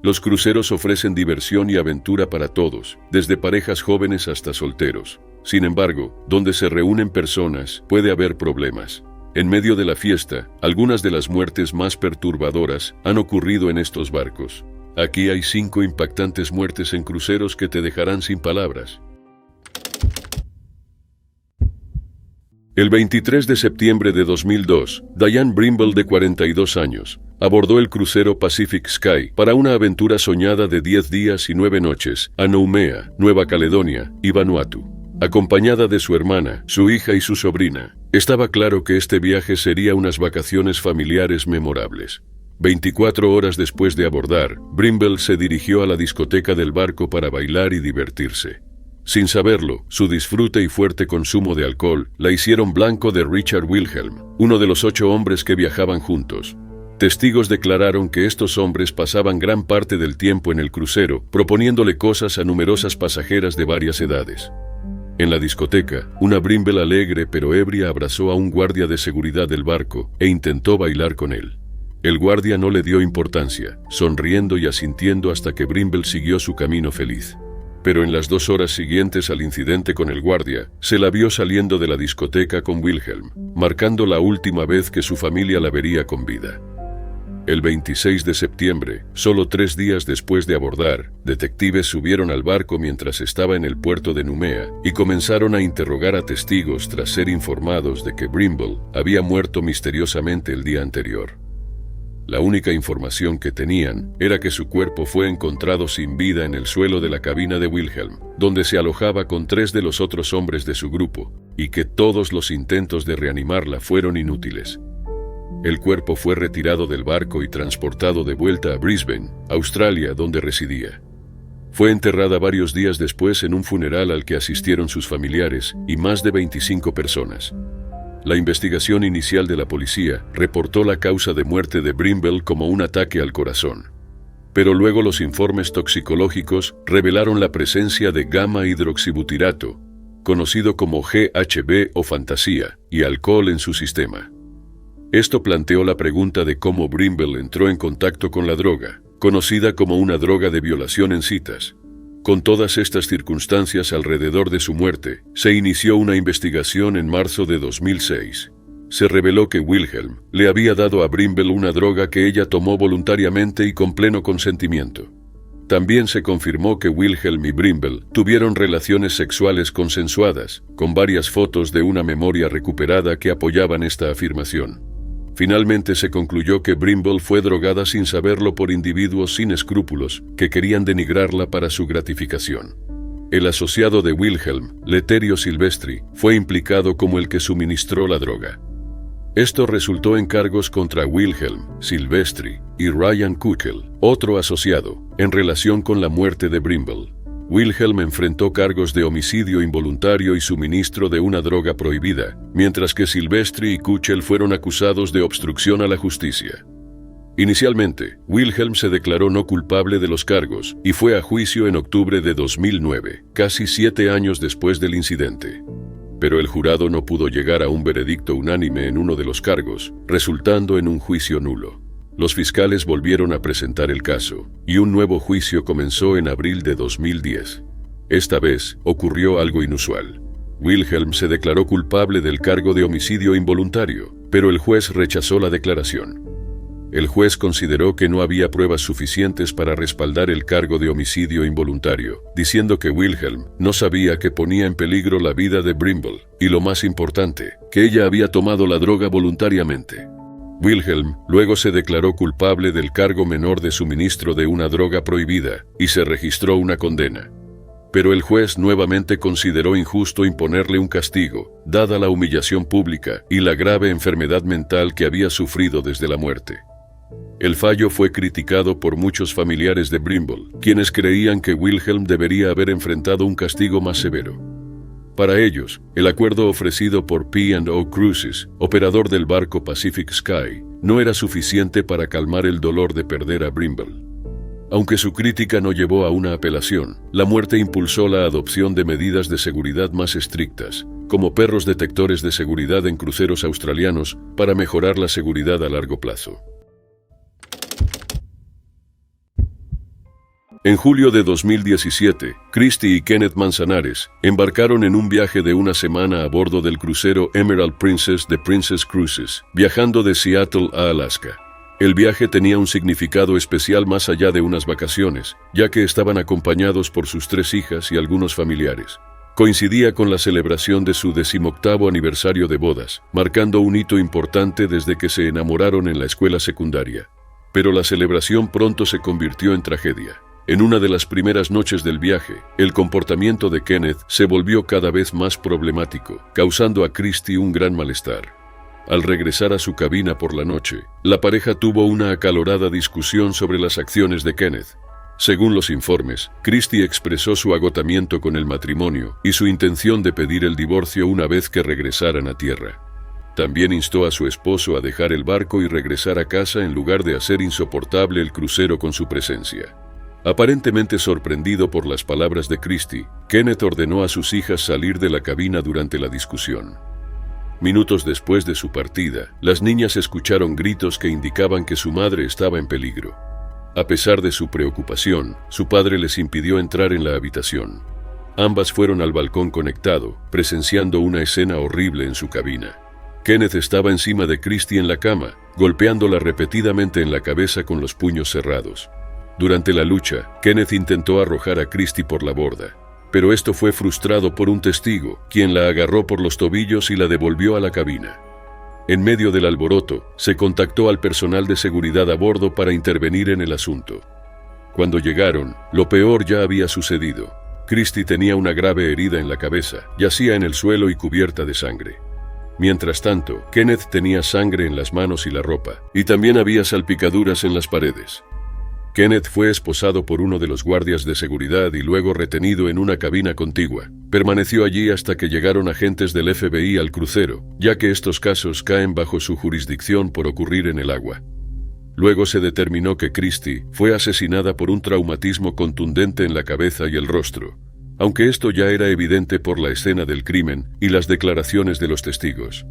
Los cruceros ofrecen diversión y aventura para todos, desde parejas jóvenes hasta solteros. Sin embargo, donde se reúnen personas, puede haber problemas. En medio de la fiesta, algunas de las muertes más perturbadoras han ocurrido en estos barcos. Aquí hay 5 impactantes muertes en cruceros que te dejarán sin palabras. El 23 de septiembre de 2002, Diane Brimble, de 42 años, abordó el crucero Pacific Sky para una aventura soñada de 10 días y 9 noches a Noumea, Nueva Caledonia y Vanuatu. Acompañada de su hermana, su hija y su sobrina, estaba claro que este viaje sería unas vacaciones familiares memorables. 24 horas después de abordar, Brimble se dirigió a la discoteca del barco para bailar y divertirse. Sin saberlo, su disfrute y fuerte consumo de alcohol la hicieron blanco de Richard Wilhelm, uno de los 8 hombres que viajaban juntos. Testigos declararon que estos hombres pasaban gran parte del tiempo en el crucero, proponiéndole cosas a numerosas pasajeras de varias edades. En la discoteca, una Brimble alegre pero ebria abrazó a un guardia de seguridad del barco e intentó bailar con él. El guardia no le dio importancia, sonriendo y asintiendo hasta que Brimble siguió su camino feliz. Pero en las 2 horas siguientes al incidente con el guardia, se la vio saliendo de la discoteca con Wilhelm, marcando la última vez que su familia la vería con vida. El 26 de septiembre, solo 3 días después de abordar, detectives subieron al barco mientras estaba en el puerto de Noumea y comenzaron a interrogar a testigos tras ser informados de que Brimble había muerto misteriosamente el día anterior. La única información que tenían era que su cuerpo fue encontrado sin vida en el suelo de la cabina de Wilhelm, donde se alojaba con 3 de los otros hombres de su grupo, y que todos los intentos de reanimarla fueron inútiles. El cuerpo fue retirado del barco y transportado de vuelta a Brisbane, Australia, donde residía. Fue enterrada varios días después en un funeral al que asistieron sus familiares y más de 25 personas. La investigación inicial de la policía reportó la causa de muerte de Brimble como un ataque al corazón. Pero luego los informes toxicológicos revelaron la presencia de gamma-hidroxibutirato, conocido como GHB o fantasía, y alcohol en su sistema. Esto planteó la pregunta de cómo Brimble entró en contacto con la droga, conocida como una droga de violación en citas. Con todas estas circunstancias alrededor de su muerte, se inició una investigación en marzo de 2006. Se reveló que Wilhelm le había dado a Brimble una droga que ella tomó voluntariamente y con pleno consentimiento. También se confirmó que Wilhelm y Brimble tuvieron relaciones sexuales consensuadas, con varias fotos de una memoria recuperada que apoyaban esta afirmación. Finalmente se concluyó que Brimble fue drogada sin saberlo por individuos sin escrúpulos que querían denigrarla para su gratificación. El asociado de Wilhelm, Letterio Silvestri, fue implicado como el que suministró la droga. Esto resultó en cargos contra Wilhelm, Silvestri y Ryan Kuchel, otro asociado, en relación con la muerte de Brimble. Wilhelm enfrentó cargos de homicidio involuntario y suministro de una droga prohibida, mientras que Silvestri y Kuchel fueron acusados de obstrucción a la justicia. Inicialmente, Wilhelm se declaró no culpable de los cargos y fue a juicio en octubre de 2009, casi 7 años después del incidente. Pero el jurado no pudo llegar a un veredicto unánime en uno de los cargos, resultando en un juicio nulo. Los fiscales volvieron a presentar el caso, y un nuevo juicio comenzó en abril de 2010. Esta vez ocurrió algo inusual. Wilhelm se declaró culpable del cargo de homicidio involuntario, pero el juez rechazó la declaración. El juez consideró que no había pruebas suficientes para respaldar el cargo de homicidio involuntario, diciendo que Wilhelm no sabía que ponía en peligro la vida de Brimble, y lo más importante, que ella había tomado la droga voluntariamente. Wilhelm luego se declaró culpable del cargo menor de suministro de una droga prohibida y se registró una condena. Pero el juez nuevamente consideró injusto imponerle un castigo, dada la humillación pública y la grave enfermedad mental que había sufrido desde la muerte. El fallo fue criticado por muchos familiares de Brimble, quienes creían que Wilhelm debería haber enfrentado un castigo más severo. Para ellos, el acuerdo ofrecido por P&O Cruises, operador del barco Pacific Sky, no era suficiente para calmar el dolor de perder a Brimble. Aunque su crítica no llevó a una apelación, la muerte impulsó la adopción de medidas de seguridad más estrictas, como perros detectores de seguridad en cruceros australianos para mejorar la seguridad a largo plazo. En julio de 2017, Christy y Kenneth Manzanares embarcaron en un viaje de una semana a bordo del crucero Emerald Princess de Princess Cruises, viajando de Seattle a Alaska. El viaje tenía un significado especial más allá de unas vacaciones, ya que estaban acompañados por sus 3 hijas y algunos familiares. Coincidía con la celebración de su 18º aniversario de bodas, marcando un hito importante desde que se enamoraron en la escuela secundaria. Pero la celebración pronto se convirtió en tragedia. En una de las primeras noches del viaje, el comportamiento de Kenneth se volvió cada vez más problemático, causando a Christy un gran malestar. Al regresar a su cabina por la noche, la pareja tuvo una acalorada discusión sobre las acciones de Kenneth. Según los informes, Christy expresó su agotamiento con el matrimonio y su intención de pedir el divorcio una vez que regresaran a tierra. También instó a su esposo a dejar el barco y regresar a casa en lugar de hacer insoportable el crucero con su presencia. Aparentemente sorprendido por las palabras de Christy, Kenneth ordenó a sus hijas salir de la cabina durante la discusión. Minutos después de su partida, las niñas escucharon gritos que indicaban que su madre estaba en peligro. A pesar de su preocupación, su padre les impidió entrar en la habitación. Ambas fueron al balcón conectado, presenciando una escena horrible en su cabina. Kenneth estaba encima de Christy en la cama, golpeándola repetidamente en la cabeza con los puños cerrados. Durante la lucha, Kenneth intentó arrojar a Christy por la borda, pero esto fue frustrado por un testigo, quien la agarró por los tobillos y la devolvió a la cabina. En medio del alboroto, se contactó al personal de seguridad a bordo para intervenir en el asunto. Cuando llegaron, lo peor ya había sucedido. Christy tenía una grave herida en la cabeza, yacía en el suelo y cubierta de sangre. Mientras tanto, Kenneth tenía sangre en las manos y la ropa, y también había salpicaduras en las paredes. Kenneth fue esposado por uno de los guardias de seguridad y luego retenido en una cabina contigua. Permaneció allí hasta que llegaron agentes del FBI al crucero, ya que estos casos caen bajo su jurisdicción por ocurrir en el agua. Luego se determinó que Christy fue asesinada por un traumatismo contundente en la cabeza y el rostro, aunque esto ya era evidente por la escena del crimen y las declaraciones de los testigos.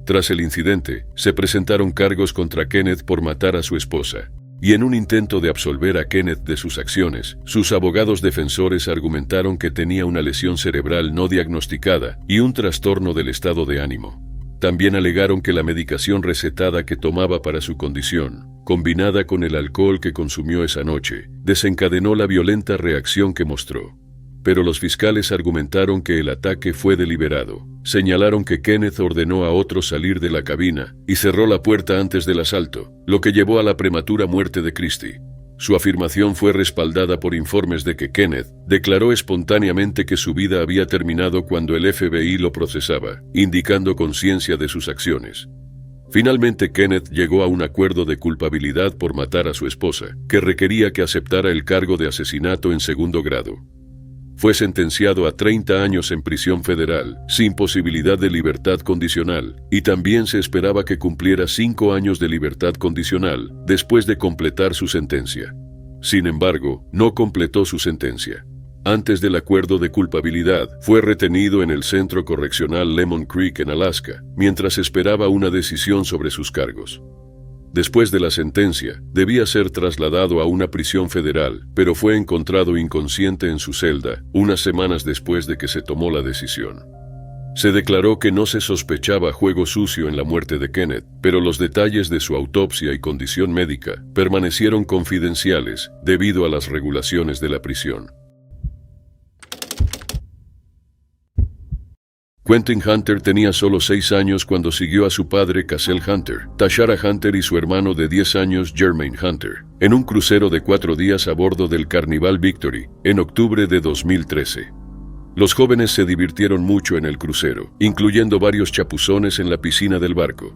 Tras el incidente, se presentaron cargos contra Kenneth por matar a su esposa. Y en un intento de absolver a Kenneth de sus acciones, sus abogados defensores argumentaron que tenía una lesión cerebral no diagnosticada y un trastorno del estado de ánimo. También alegaron que la medicación recetada que tomaba para su condición, combinada con el alcohol que consumió esa noche, desencadenó la violenta reacción que mostró. Pero los fiscales argumentaron que el ataque fue deliberado. Señalaron que Kenneth ordenó a otros salir de la cabina y cerró la puerta antes del asalto, lo que llevó a la prematura muerte de Christy. Su afirmación fue respaldada por informes de que Kenneth declaró espontáneamente que su vida había terminado cuando el FBI lo procesaba, indicando conciencia de sus acciones. Finalmente, Kenneth llegó a un acuerdo de culpabilidad por matar a su esposa, que requería que aceptara el cargo de asesinato en segundo grado. Fue sentenciado a 30 años en prisión federal, sin posibilidad de libertad condicional, y también se esperaba que cumpliera 5 años de libertad condicional después de completar su sentencia. Sin embargo, no completó su sentencia. Antes del acuerdo de culpabilidad, fue retenido en el Centro Correccional Lemon Creek en Alaska, mientras esperaba una decisión sobre sus cargos. Después de la sentencia, debía ser trasladado a una prisión federal, pero fue encontrado inconsciente en su celda, unas semanas después de que se tomó la decisión. Se declaró que no se sospechaba juego sucio en la muerte de Kenneth, pero los detalles de su autopsia y condición médica permanecieron confidenciales debido a las regulaciones de la prisión. Quentin Hunter tenía solo 6 años cuando siguió a su padre Cassell Hunter, Tashara Hunter y su hermano de 10 años Jermaine Hunter, en un crucero de 4 días a bordo del Carnival Victory, en octubre de 2013. Los jóvenes se divirtieron mucho en el crucero, incluyendo varios chapuzones en la piscina del barco.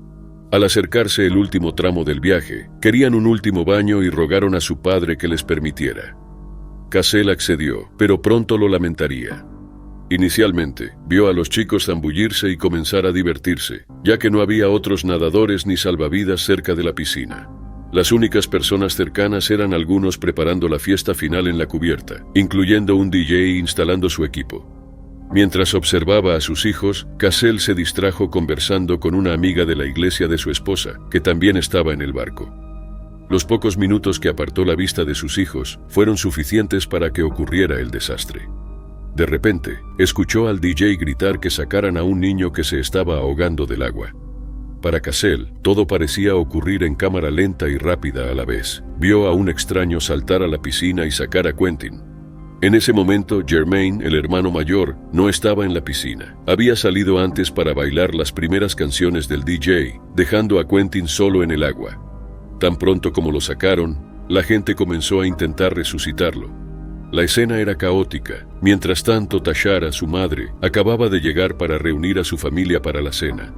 Al acercarse el último tramo del viaje, querían un último baño y rogaron a su padre que les permitiera. Cassell accedió, pero pronto lo lamentaría. Inicialmente, vio a los chicos zambullirse y comenzar a divertirse, ya que no había otros nadadores ni salvavidas cerca de la piscina. Las únicas personas cercanas eran algunos preparando la fiesta final en la cubierta, incluyendo un DJ instalando su equipo. Mientras observaba a sus hijos, Cassell se distrajo conversando con una amiga de la iglesia de su esposa, que también estaba en el barco. Los pocos minutos que apartó la vista de sus hijos fueron suficientes para que ocurriera el desastre. De repente, escuchó al DJ gritar que sacaran a un niño que se estaba ahogando del agua. Para Cassell, todo parecía ocurrir en cámara lenta y rápida a la vez. Vio a un extraño saltar a la piscina y sacar a Quentin. En ese momento, Jermaine, el hermano mayor, no estaba en la piscina. Había salido antes para bailar las primeras canciones del DJ, dejando a Quentin solo en el agua. Tan pronto como lo sacaron, la gente comenzó a intentar resucitarlo. La escena era caótica. Mientras tanto, Tashara, su madre, acababa de llegar para reunir a su familia para la cena.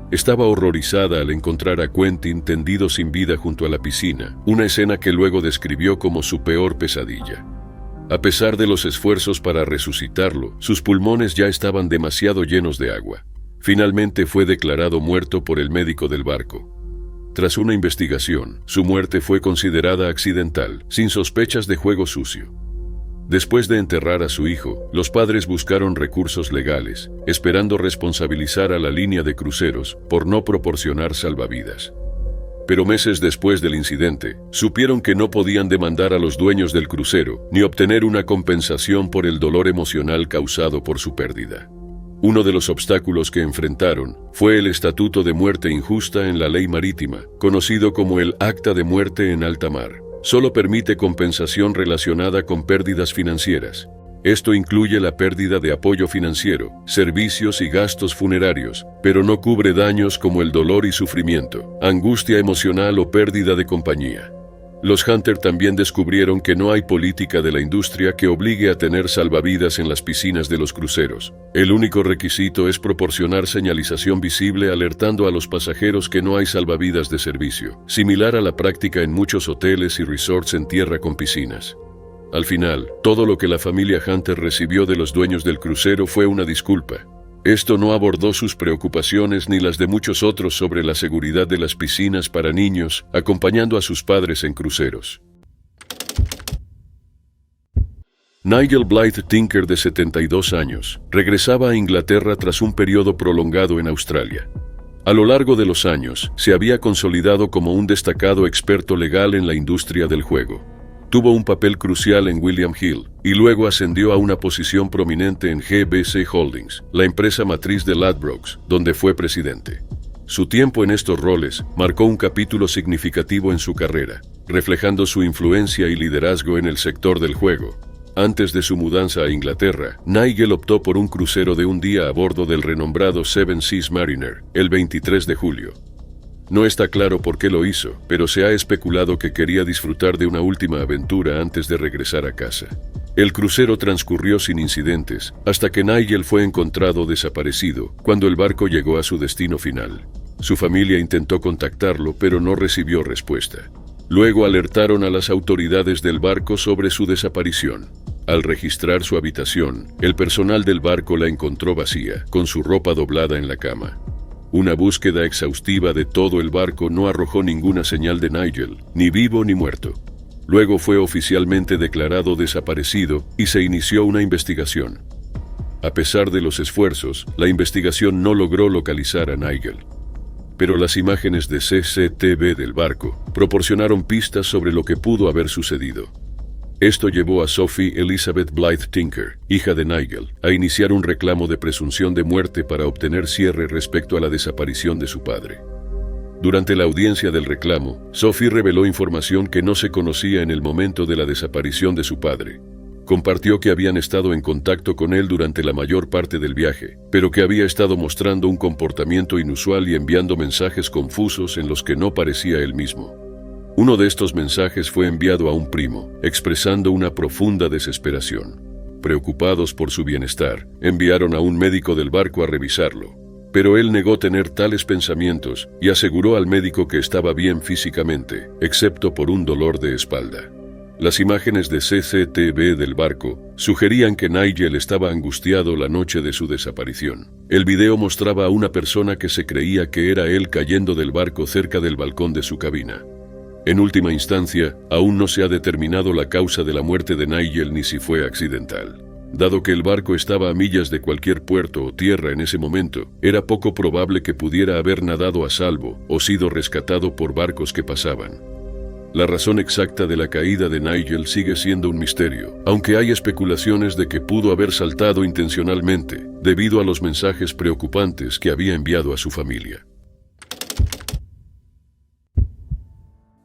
Estaba horrorizada al encontrar a Quentin tendido sin vida junto a la piscina, una escena que luego describió como su peor pesadilla. A pesar de los esfuerzos para resucitarlo, sus pulmones ya estaban demasiado llenos de agua. Finalmente fue declarado muerto por el médico del barco. Tras una investigación, su muerte fue considerada accidental, sin sospechas de juego sucio. Después de enterrar a su hijo, los padres buscaron recursos legales, esperando responsabilizar a la línea de cruceros por no proporcionar salvavidas. Pero meses después del incidente, supieron que no podían demandar a los dueños del crucero ni obtener una compensación por el dolor emocional causado por su pérdida. Uno de los obstáculos que enfrentaron fue el Estatuto de Muerte Injusta en la ley marítima, conocido como el Acta de Muerte en Alta Mar. Solo permite compensación relacionada con pérdidas financieras. Esto incluye la pérdida de apoyo financiero, servicios y gastos funerarios, pero no cubre daños como el dolor y sufrimiento, angustia emocional o pérdida de compañía. Los Hunter también descubrieron que no hay política de la industria que obligue a tener salvavidas en las piscinas de los cruceros. El único requisito es proporcionar señalización visible alertando a los pasajeros que no hay salvavidas de servicio, similar a la práctica en muchos hoteles y resorts en tierra con piscinas. Al final, todo lo que la familia Hunter recibió de los dueños del crucero fue una disculpa. Esto no abordó sus preocupaciones ni las de muchos otros sobre la seguridad de las piscinas para niños, acompañando a sus padres en cruceros. Nigel Blythe Tinker, de 72 años, regresaba a Inglaterra tras un periodo prolongado en Australia. A lo largo de los años, se había consolidado como un destacado experto legal en la industria del juego. Tuvo un papel crucial en William Hill y luego ascendió a una posición prominente en GBC Holdings, la empresa matriz de Ladbrokes, donde fue presidente. Su tiempo en estos roles marcó un capítulo significativo en su carrera, reflejando su influencia y liderazgo en el sector del juego. Antes de su mudanza a Inglaterra, Nigel optó por un crucero de un día a bordo del renombrado Seven Seas Mariner, el 23 de julio. No está claro por qué lo hizo, pero se ha especulado que quería disfrutar de una última aventura antes de regresar a casa. El crucero transcurrió sin incidentes, hasta que Nigel fue encontrado desaparecido cuando el barco llegó a su destino final. Su familia intentó contactarlo, pero no recibió respuesta. Luego alertaron a las autoridades del barco sobre su desaparición. Al registrar su habitación, el personal del barco la encontró vacía, con su ropa doblada en la cama. Una búsqueda exhaustiva de todo el barco no arrojó ninguna señal de Nigel, ni vivo ni muerto. Luego fue oficialmente declarado desaparecido y se inició una investigación. A pesar de los esfuerzos, la investigación no logró localizar a Nigel. Pero las imágenes de CCTV del barco proporcionaron pistas sobre lo que pudo haber sucedido. Esto llevó a Sophie Elizabeth Blythe Tinker, hija de Nigel, a iniciar un reclamo de presunción de muerte para obtener cierre respecto a la desaparición de su padre. Durante la audiencia del reclamo, Sophie reveló información que no se conocía en el momento de la desaparición de su padre. Compartió que habían estado en contacto con él durante la mayor parte del viaje, pero que había estado mostrando un comportamiento inusual y enviando mensajes confusos en los que no parecía él mismo. Uno de estos mensajes fue enviado a un primo, expresando una profunda desesperación. Preocupados por su bienestar, enviaron a un médico del barco a revisarlo. Pero él negó tener tales pensamientos y aseguró al médico que estaba bien físicamente, excepto por un dolor de espalda. Las imágenes de CCTV del barco sugerían que Nigel estaba angustiado la noche de su desaparición. El video mostraba a una persona que se creía que era él cayendo del barco cerca del balcón de su cabina. En última instancia, aún no se ha determinado la causa de la muerte de Nigel ni si fue accidental. Dado que el barco estaba a millas de cualquier puerto o tierra en ese momento, era poco probable que pudiera haber nadado a salvo o sido rescatado por barcos que pasaban. La razón exacta de la caída de Nigel sigue siendo un misterio, aunque hay especulaciones de que pudo haber saltado intencionalmente debido a los mensajes preocupantes que había enviado a su familia.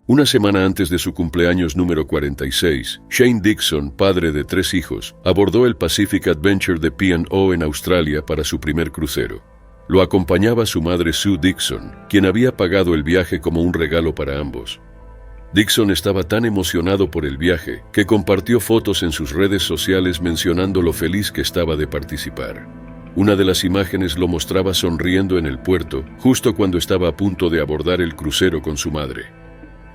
Una semana antes de su cumpleaños número 46, Shane Dixon, padre de 3 hijos, abordó el Pacific Adventure de P&O en Australia para su primer crucero. Lo acompañaba su madre Sue Dixon, quien había pagado el viaje como un regalo para ambos. Dixon estaba tan emocionado por el viaje que compartió fotos en sus redes sociales mencionando lo feliz que estaba de participar. Una de las imágenes lo mostraba sonriendo en el puerto, justo cuando estaba a punto de abordar el crucero con su madre.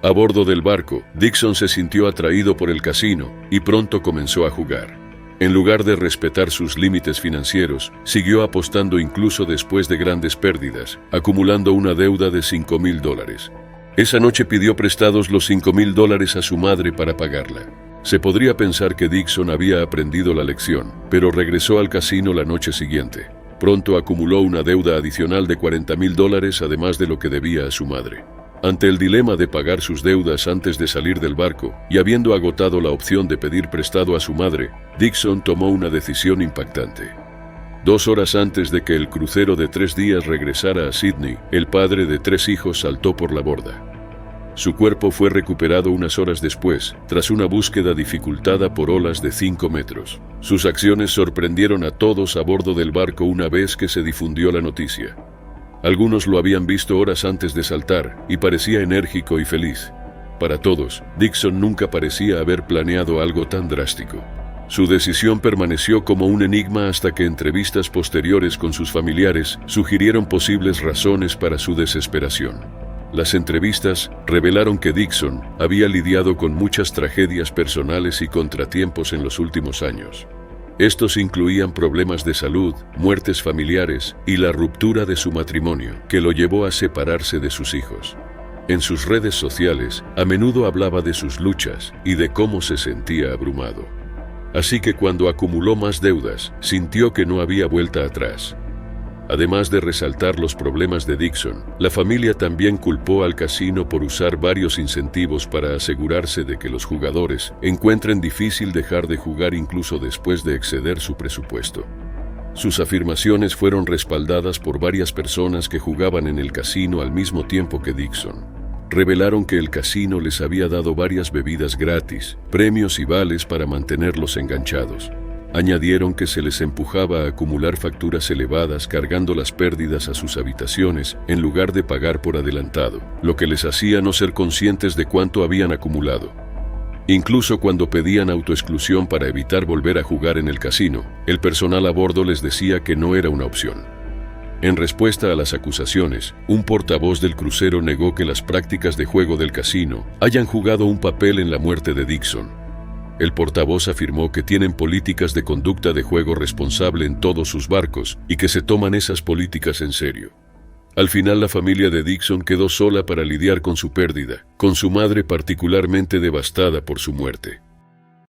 A bordo del barco, Dixon se sintió atraído por el casino y pronto comenzó a jugar. En lugar de respetar sus límites financieros, siguió apostando incluso después de grandes pérdidas, acumulando una deuda de $5,000. Esa noche pidió prestados los $5,000 a su madre para pagarla. Se podría pensar que Dixon había aprendido la lección, pero regresó al casino la noche siguiente. Pronto acumuló una deuda adicional de $40,000 además de lo que debía a su madre. Ante el dilema de pagar sus deudas antes de salir del barco y habiendo agotado la opción de pedir prestado a su madre, Dixon tomó una decisión impactante. 2 horas antes de que el crucero de 3 días regresara a Sydney, el padre de 3 hijos saltó por la borda. Su cuerpo fue recuperado unas horas después, tras una búsqueda dificultada por olas de 5 metros. Sus acciones sorprendieron a todos a bordo del barco una vez que se difundió la noticia. Algunos lo habían visto horas antes de saltar y parecía enérgico y feliz. Para todos, Dixon nunca parecía haber planeado algo tan drástico. Su decisión permaneció como un enigma hasta que entrevistas posteriores con sus familiares sugirieron posibles razones para su desesperación. Las entrevistas revelaron que Dixon había lidiado con muchas tragedias personales y contratiempos en los últimos años. Estos incluían problemas de salud, muertes familiares y la ruptura de su matrimonio, que lo llevó a separarse de sus hijos. En sus redes sociales, a menudo hablaba de sus luchas y de cómo se sentía abrumado. Así que cuando acumuló más deudas, sintió que no había vuelta atrás. Además de resaltar los problemas de Dixon, la familia también culpó al casino por usar varios incentivos para asegurarse de que los jugadores encuentren difícil dejar de jugar incluso después de exceder su presupuesto. Sus afirmaciones fueron respaldadas por varias personas que jugaban en el casino al mismo tiempo que Dixon. Revelaron que el casino les había dado varias bebidas gratis, premios y vales para mantenerlos enganchados. Añadieron que se les empujaba a acumular facturas elevadas cargando las pérdidas a sus habitaciones en lugar de pagar por adelantado, lo que les hacía no ser conscientes de cuánto habían acumulado. Incluso cuando pedían autoexclusión para evitar volver a jugar en el casino, el personal a bordo les decía que no era una opción. En respuesta a las acusaciones, un portavoz del crucero negó que las prácticas de juego del casino hayan jugado un papel en la muerte de Dixon. El portavoz afirmó que tienen políticas de conducta de juego responsable en todos sus barcos y que se toman esas políticas en serio. Al final, la familia de Dixon quedó sola para lidiar con su pérdida, con su madre particularmente devastada por su muerte.